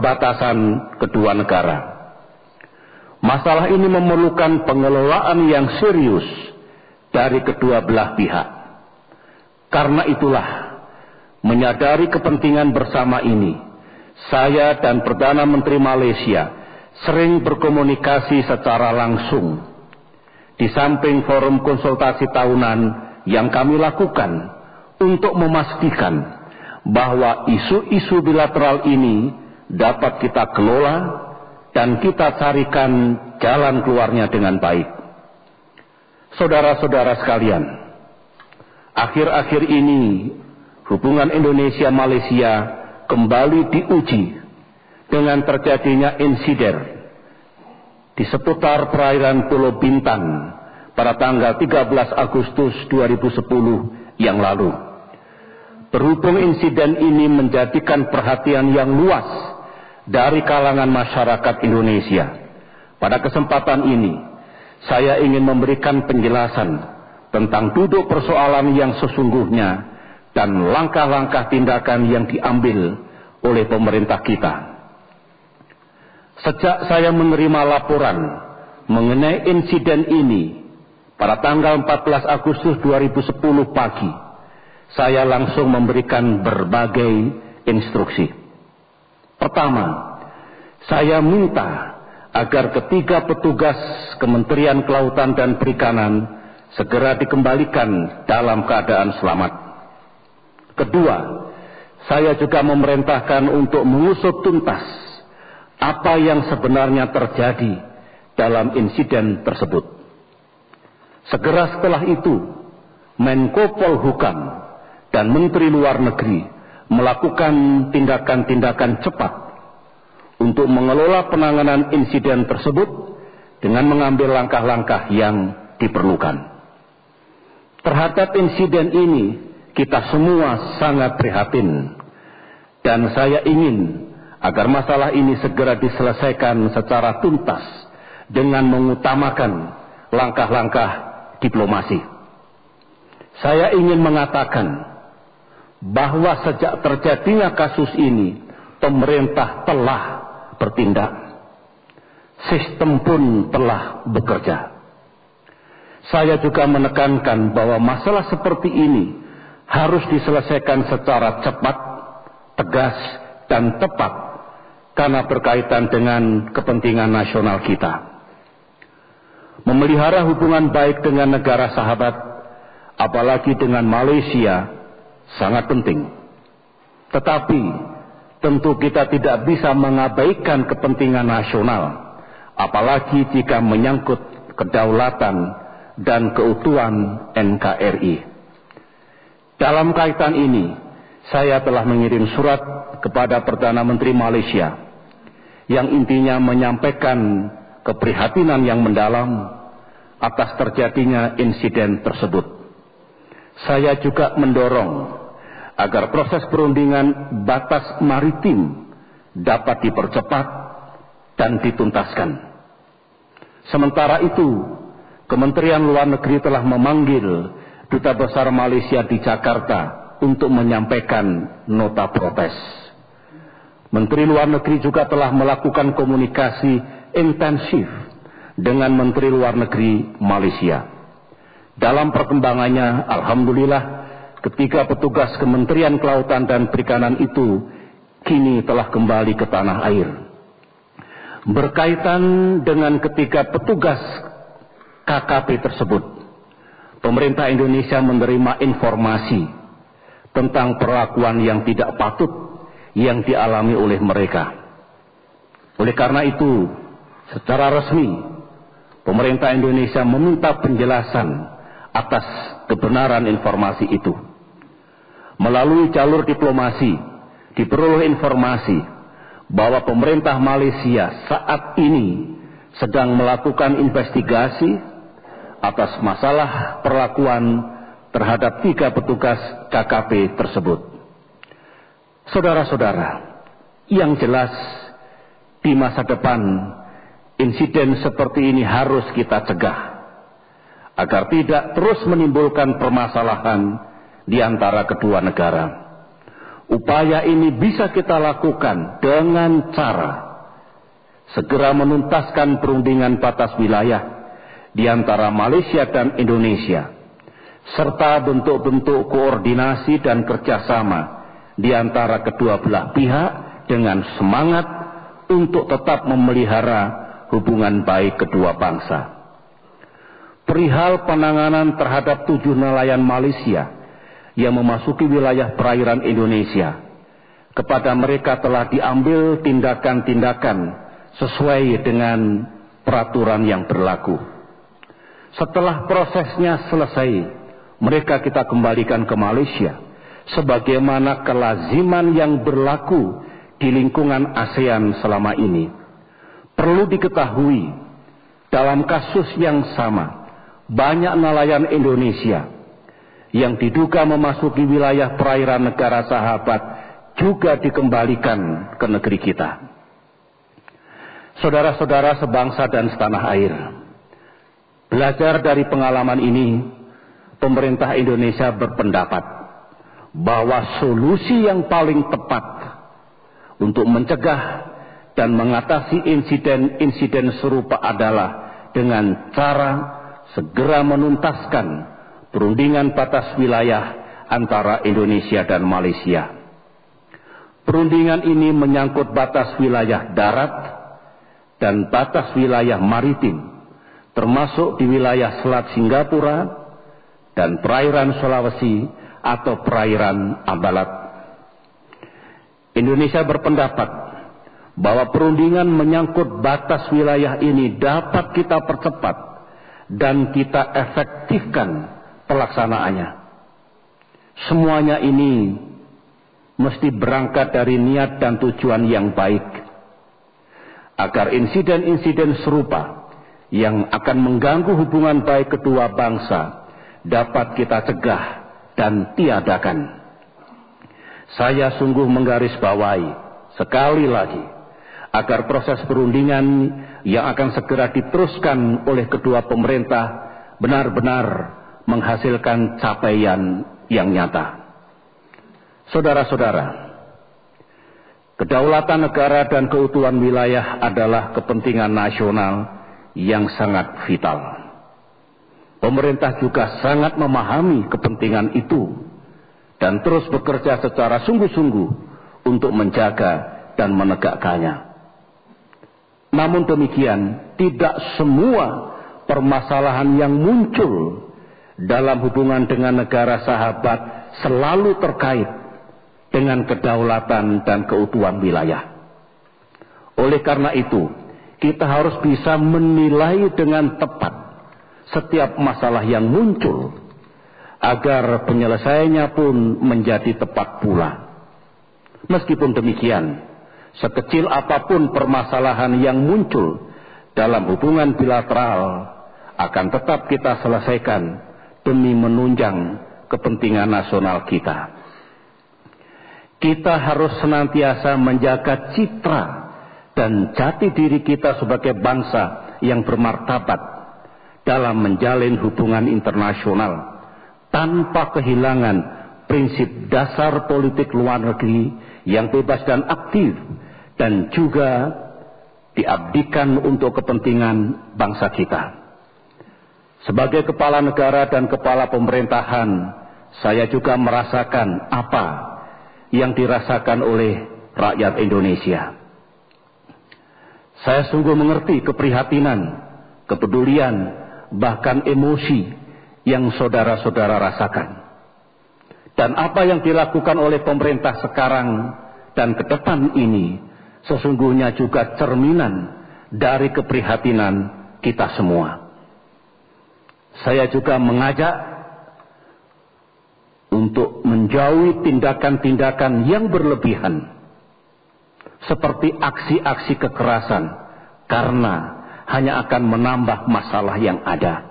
perbatasan kedua negara. Masalah ini memerlukan pengelolaan yang serius dari kedua belah pihak. Karena itulah, menyadari kepentingan bersama ini, saya dan Perdana Menteri Malaysia sering berkomunikasi secara langsung. Di samping forum konsultasi tahunan yang kami lakukan untuk memastikan bahwa isu-isu bilateral ini dapat kita kelola dan kita carikan jalan keluarnya dengan baik. Saudara-saudara sekalian, akhir-akhir ini hubungan Indonesia-Malaysia kembali diuji dengan terjadinya insiden di seputar perairan Pulau Bintan pada tanggal 13 Agustus 2010 yang lalu. Berhubung insiden ini menjadikan perhatian yang luas dari kalangan masyarakat Indonesia, pada kesempatan ini saya ingin memberikan penjelasan tentang duduk persoalan yang sesungguhnya dan langkah-langkah tindakan yang diambil oleh pemerintah kita. Sejak saya menerima laporan mengenai insiden ini pada tanggal 14 Agustus 2010 pagi, saya langsung memberikan berbagai instruksi. Pertama, saya minta agar ketiga petugas Kementerian Kelautan dan Perikanan segera dikembalikan dalam keadaan selamat. Kedua, saya juga memerintahkan untuk mengusut tuntas apa yang sebenarnya terjadi dalam insiden tersebut. Segera setelah itu, Menko Polhukam dan Menteri Luar Negeri melakukan tindakan-tindakan cepat untuk mengelola penanganan insiden tersebut dengan mengambil langkah-langkah yang diperlukan. Terhadap insiden ini, kita semua sangat prihatin, dan saya ingin agar masalah ini segera diselesaikan secara tuntas dengan mengutamakan langkah-langkah diplomasi. Saya ingin mengatakan bahwa sejak terjadinya kasus ini, pemerintah telah bertindak. Sistem pun telah bekerja. Saya juga menekankan bahwa masalah seperti ini harus diselesaikan secara cepat, tegas, dan tepat karena berkaitan dengan kepentingan nasional kita. Memelihara hubungan baik dengan negara sahabat, apalagi dengan Malaysia, sangat penting. Tetapi tentu kita tidak bisa mengabaikan kepentingan nasional, apalagi jika menyangkut kedaulatan dan keutuhan NKRI. Dalam kaitan ini, saya telah mengirim surat kepada Perdana Menteri Malaysia yang intinya menyampaikan keprihatinan yang mendalam atas terjadinya insiden tersebut. Saya juga mendorong agar proses perundingan batas maritim dapat dipercepat dan dituntaskan. Sementara itu, Kementerian Luar Negeri telah memanggil Duta Besar Malaysia di Jakarta untuk menyampaikan nota protes. Menteri Luar Negeri juga telah melakukan komunikasi intensif dengan Menteri Luar Negeri Malaysia. Dalam perkembangannya, alhamdulillah, ketiga petugas Kementerian Kelautan dan Perikanan itu kini telah kembali ke tanah air. Berkaitan dengan ketiga petugas KKP tersebut, pemerintah Indonesia menerima informasi tentang perlakuan yang tidak patut yang dialami oleh mereka. Oleh karena itu, secara resmi, pemerintah Indonesia meminta penjelasan atas kebenaran informasi itu. Melalui jalur diplomasi, diperoleh informasi bahwa pemerintah Malaysia saat ini sedang melakukan investigasi atas masalah perlakuan terhadap 3 petugas KKP tersebut. Saudara-saudara, yang jelas di masa depan insiden seperti ini harus kita cegah agar tidak terus menimbulkan permasalahan di antara kedua negara. Upaya ini bisa kita lakukan dengan cara segera menuntaskan perundingan batas wilayah di antara Malaysia dan Indonesia, serta bentuk-bentuk koordinasi dan kerjasama di antara kedua belah pihak dengan semangat untuk tetap memelihara hubungan baik kedua bangsa. Perihal penanganan terhadap 7 nelayan Malaysia yang memasuki wilayah perairan Indonesia, kepada mereka telah diambil tindakan-tindakan sesuai dengan peraturan yang berlaku. Setelah prosesnya selesai, mereka kita kembalikan ke Malaysia sebagaimana kelaziman yang berlaku di lingkungan ASEAN selama ini. Perlu diketahui, dalam kasus yang sama, banyak nelayan Indonesia yang diduga memasuki wilayah perairan negara sahabat juga dikembalikan ke negeri kita. Saudara-saudara sebangsa dan setanah air, belajar dari pengalaman ini, pemerintah Indonesia berpendapat bahwa solusi yang paling tepat untuk mencegah dan mengatasi insiden-insiden serupa adalah dengan cara segera menuntaskan perundingan batas wilayah antara Indonesia dan Malaysia. Perundingan ini menyangkut batas wilayah darat dan batas wilayah maritim, termasuk di wilayah Selat Singapura dan perairan Sulawesi atau perairan Ambalat. Indonesia berpendapat bahwa perundingan menyangkut batas wilayah ini dapat kita percepat dan kita efektifkan pelaksanaannya. Semuanya ini mesti berangkat dari niat dan tujuan yang baik, agar insiden-insiden serupa yang akan mengganggu hubungan baik kedua bangsa dapat kita cegah dan tiadakan. Saya sungguh menggarisbawahi sekali lagi agar proses perundingan yang akan segera diteruskan oleh kedua pemerintah benar-benar menghasilkan capaian yang nyata. Saudara-saudara, kedaulatan negara dan keutuhan wilayah adalah kepentingan nasional yang sangat vital. Pemerintah juga sangat memahami kepentingan itu dan terus bekerja secara sungguh-sungguh untuk menjaga dan menegakkannya. Namun demikian, tidak semua permasalahan yang muncul dalam hubungan dengan negara sahabat selalu terkait dengan kedaulatan dan keutuhan wilayah. Oleh karena itu, kita harus bisa menilai dengan tepat setiap masalah yang muncul, agar penyelesaiannya pun menjadi tepat pula. Meskipun demikian, sekecil apapun permasalahan yang muncul dalam hubungan bilateral akan tetap kita selesaikan demi menunjang kepentingan nasional kita. Kita harus senantiasa menjaga citra dan jati diri kita sebagai bangsa yang bermartabat dalam menjalin hubungan internasional tanpa kehilangan prinsip dasar politik luar negeri yang bebas dan aktif dan juga diabdikan untuk kepentingan bangsa kita. Sebagai kepala negara dan kepala pemerintahan, saya juga merasakan apa yang dirasakan oleh rakyat Indonesia. Saya sungguh mengerti keprihatinan, kepedulian, bahkan emosi yang saudara-saudara rasakan. Dan apa yang dilakukan oleh pemerintah sekarang dan ke depan ini sesungguhnya juga cerminan dari keprihatinan kita semua. Saya juga mengajak untuk menjauhi tindakan-tindakan yang berlebihan, seperti aksi-aksi kekerasan, karena hanya akan menambah masalah yang ada.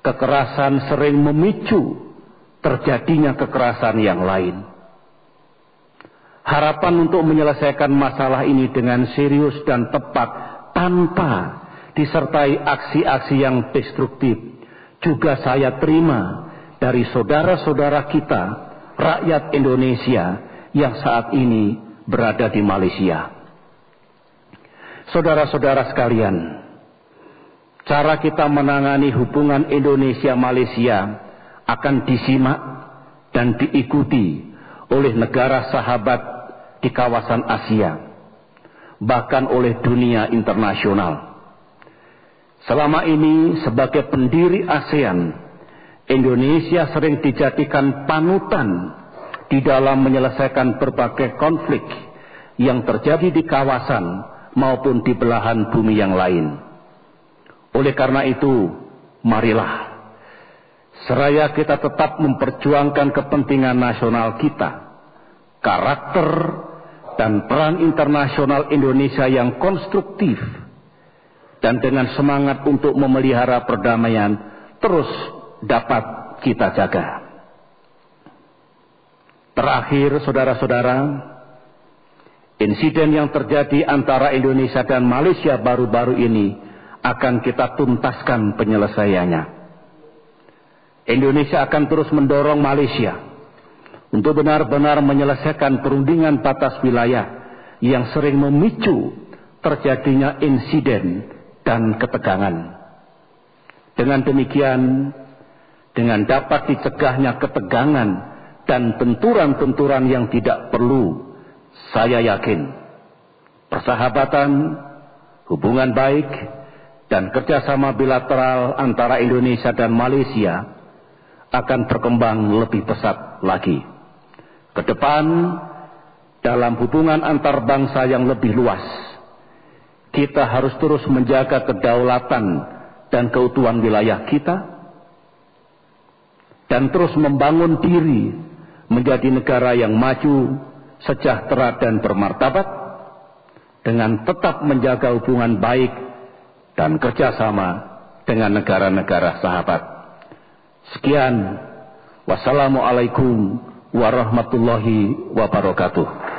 Kekerasan sering memicu terjadinya kekerasan yang lain. Harapan untuk menyelesaikan masalah ini dengan serius dan tepat tanpa disertai aksi-aksi yang destruktif juga saya terima dari saudara-saudara kita, rakyat Indonesia yang saat ini berada di Malaysia. Saudara-saudara sekalian, cara kita menangani hubungan Indonesia-Malaysia akan disimak dan diikuti oleh negara sahabat di kawasan Asia, bahkan oleh dunia internasional. Selama ini sebagai pendiri ASEAN, Indonesia sering dijadikan panutan di dalam menyelesaikan berbagai konflik yang terjadi di kawasan maupun di belahan bumi yang lain. Oleh karena itu, marilah seraya kita tetap memperjuangkan kepentingan nasional kita, karakter dan peran internasional Indonesia yang konstruktif, dan dengan semangat untuk memelihara perdamaian terus dapat kita jaga. Terakhir, saudara-saudara, insiden yang terjadi antara Indonesia dan Malaysia baru-baru ini akan kita tuntaskan penyelesaiannya. Indonesia akan terus mendorong Malaysia untuk benar-benar menyelesaikan perundingan batas wilayah yang sering memicu terjadinya insiden dan ketegangan. Dengan demikian, dengan dapat dicegahnya ketegangan dan benturan-benturan yang tidak perlu, saya yakin persahabatan, hubungan baik, dan kerjasama bilateral antara Indonesia dan Malaysia akan berkembang lebih pesat lagi. Ke depan, dalam hubungan antar bangsa yang lebih luas, kita harus terus menjaga kedaulatan dan keutuhan wilayah kita, dan terus membangun diri menjadi negara yang maju, sejahtera dan bermartabat, dengan tetap menjaga hubungan baik dan kerjasama dengan negara-negara sahabat. Sekian, wassalamualaikum warahmatullahi wabarakatuh.